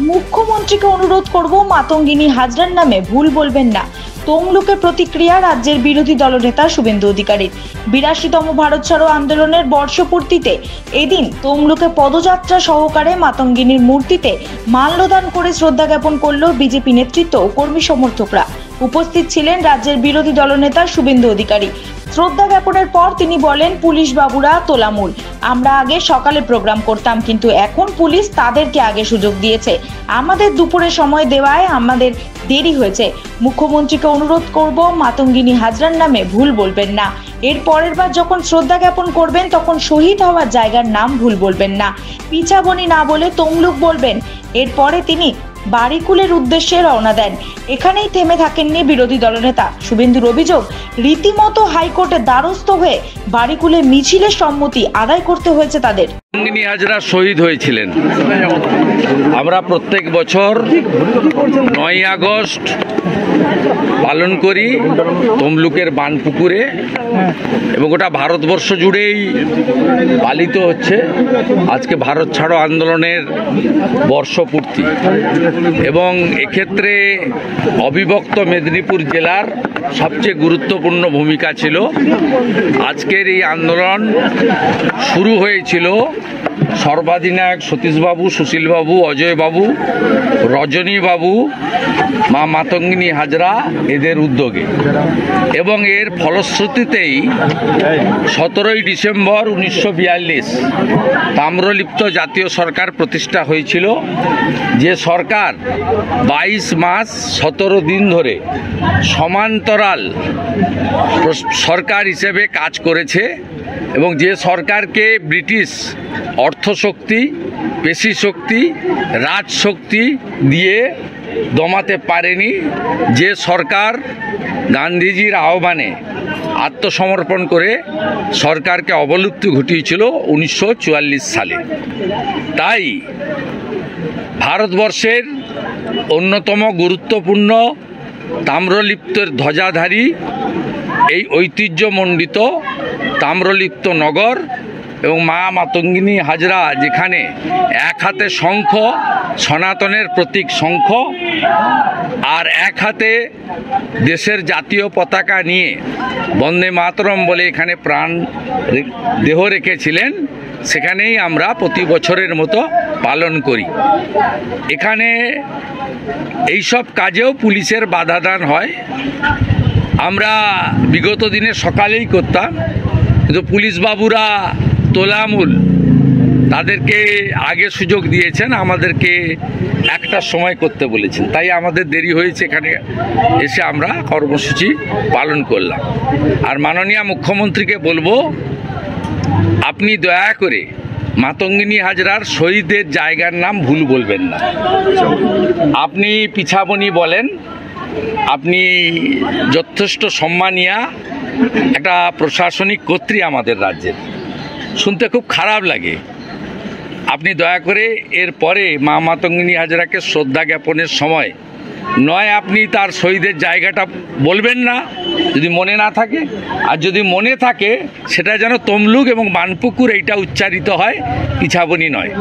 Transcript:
মুখ্যমন্ত্রীকে অনুরোধ করব, মাতঙ্গিনী হাজরার নামে ভুল বলবেন না। তমলুকে প্রতিক্রিয়া রাজ্যের বিরোধী দলনেতা শুভেন্দু অধিকারীর। 82তম ভারত ছাড়ো আন্দোলনের বর্ষপূর্তিতে এদিন তমলুকে পদযাত্রা সহকারে মাতঙ্গিনীর মূর্তিতে মাল্যদান করে শ্রদ্ধা জ্ঞাপন করল বিজেপি নেতৃত্ব ও কর্মী সমর্থকরা। উপস্থিত ছিলেন রাজ্যের বিরোধী দলনেতা শুভেন্দু অধিকারী। শ্রদ্ধা জ্ঞাপনের পর তিনি বলেন, পুলিশ বাবুরা তোলামূল। আমরা আগে সকালে প্রোগ্রাম করতাম, কিন্তু এখন পুলিশ তাদেরকে আগে সুযোগ দিয়েছে। আমাদের দুপুরে সময় দেওয়ায় আমাদের দেরি হয়েছে। মুখ্যমন্ত্রীকে অনুরোধ করব, মাতঙ্গিনী হাজরার নামে ভুল বলবেন না। এর পরের বার যখন শ্রদ্ধা জ্ঞাপন করবেন তখন শহীদ হওয়ার জায়গার নাম ভুল বলবেন না। পিছাবনি না বলে তমলুক বলবেন। এরপরে তিনি বাড়িকুলের উদ্দেশ্যে রওনা দেন। এখানেই থেমে থাকেননি বিরোধী দলনেতা। শুভেন্দুর অভিযোগ, রীতিমতো হাইকোর্টের দ্বারস্থ হয়ে বাড়িকুলে মিছিলের সম্মতি আদায় করতে হয়েছে তাদের। মাতঙ্গিনী হাজরা শহীদ হয়েছিলেন। আমরা প্রত্যেক বছর 9ই আগস্ট পালন করি তমলুকের বানপুকুরে, এবং গোটা ভারতবর্ষ জুড়েই পালিত হচ্ছে। আজকে ভারত ছাড়ো আন্দোলনের বর্ষপূর্তি, এবং এক্ষেত্রে অবিভক্ত মেদিনীপুর জেলার সবচেয়ে গুরুত্বপূর্ণ ভূমিকা ছিল। আজকের এই আন্দোলন শুরু হয়েছিল সর্বাধিনায়ক সতীশবাবু, সুশীলবাবু, অজয়বাবু, রজনীবাবু, মা মাতঙ্গিনী হাজরা এদের উদ্যোগে, এবং এর ফলশ্রুতিতেই 17ই ডিসেম্বর 1942 তাম্রলিপ্ত জাতীয় সরকার প্রতিষ্ঠা হয়েছিল। যে সরকার 22 মাস 17 দিন ধরে সমান্তরাল সরকার হিসেবে কাজ করেছে, এবং যে সরকারকে ব্রিটিশ অর্থশক্তি, পেশি শক্তি, রাজশক্তি দিয়ে দমাতে পারেনি, যে সরকার গান্ধীজির আহ্বানে আত্মসমর্পণ করে সরকারকে অবলুপ্তি ঘটিয়েছিল 1944 সালে। তাই ভারতবর্ষের অন্যতম গুরুত্বপূর্ণ তাম্রলিপ্তের ধ্বজাধারী এই ঐতিহ্যমণ্ডিত তাম্রলিপ্ত নগর এবং মা মাতঙ্গিনী হাজরা, যেখানে এক হাতে শঙ্খ, সনাতনের প্রতীক শঙ্খ, আর এক হাতে দেশের জাতীয় পতাকা নিয়ে বন্দে মাতরম বলে এখানে প্রাণ দেহ রেখেছিলেন, সেখানেই আমরা প্রতি বছরের মতো পালন করি। এখানে এইসব কাজেও পুলিশের বাধাদান হয়। আমরা বিগত দিনে সকালেই করতাম, কিন্তু পুলিশ বাবুরা তোলামূল, তাদেরকে আগে সুযোগ দিয়েছেন, আমাদেরকে একটার সময় করতে বলেছেন। তাই আমাদের দেরি হয়েছে, এখানে এসে আমরা কর্মসূচি পালন করলাম। আর মাননীয় মুখ্যমন্ত্রীকে বলবো, আপনি দয়া করে মাতঙ্গিনী হাজরার শহীদের জায়গার নাম ভুল বলবেন না। আপনি পিছাবনি বলেন, আপনি যথেষ্ট সম্মানীয়া একটা প্রশাসনিক কর্ত্রী আমাদের রাজ্যের, শুনতে খুব খারাপ লাগে। আপনি দয়া করে এর পরে মা মাতঙ্গিনী হাজরাকে শ্রদ্ধা জ্ঞাপনের সময় নয় আপনি তার শহীদের জায়গাটা বলবেন না, যদি মনে না থাকে, আর যদি মনে থাকে সেটা যেন তমলুক এবং বানপুকুর এইটা উচ্চারিত হয়, পিছাবনি নয়।